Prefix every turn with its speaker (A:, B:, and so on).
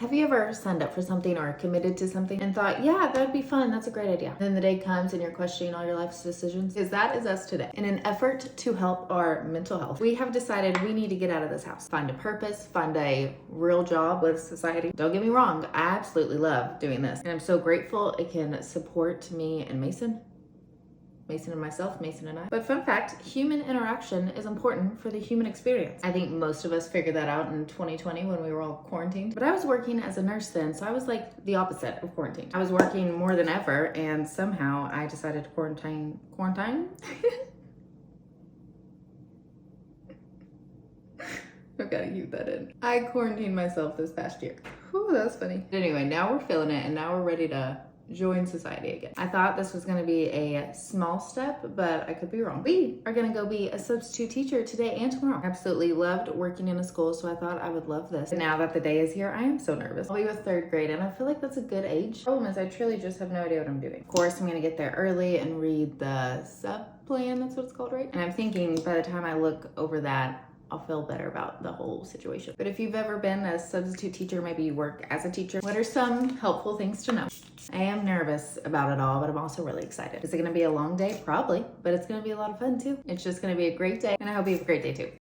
A: Have you ever signed up for something or committed to something and thought, yeah, that'd be fun, that's a great idea. Then the day comes and you're questioning all your life's decisions? That is us today. In an effort to help our mental health, we have decided we need to get out of this house. Find a purpose, find a real job with society. Don't get me wrong, I absolutely love doing this. And I'm so grateful it can support me and Mason and myself, Mason and I. But fun fact, human interaction is important for the human experience. I think most of us figured that out in 2020 when we were all quarantined. But I was working as a nurse then, so I was like the opposite of quarantine. I was working more than ever, and somehow I decided to quarantine? I've got to keep that in. I quarantined myself this past year. Whew, that was funny. Anyway, now we're feeling it, and now we're ready to join society again. I thought this was gonna be a small step, but I could be wrong. We are gonna go be a substitute teacher today and tomorrow. Absolutely loved working in a school, so I thought I would love this. Now that the day is here, I am so nervous. I'll be with third grade, and I feel like that's a good age. Problem is, I truly just have no idea what I'm doing. Of course, I'm gonna get there early and read the sub plan, that's what it's called, right? And I'm thinking by the time I look over that, I'll feel better about the whole situation. But if you've ever been a substitute teacher, maybe you work as a teacher, what are some helpful things to know? I am nervous about it all, but I'm also really excited. Is it gonna be a long day? Probably, but it's gonna be a lot of fun too. It's just gonna be a great day, and I hope you have a great day too.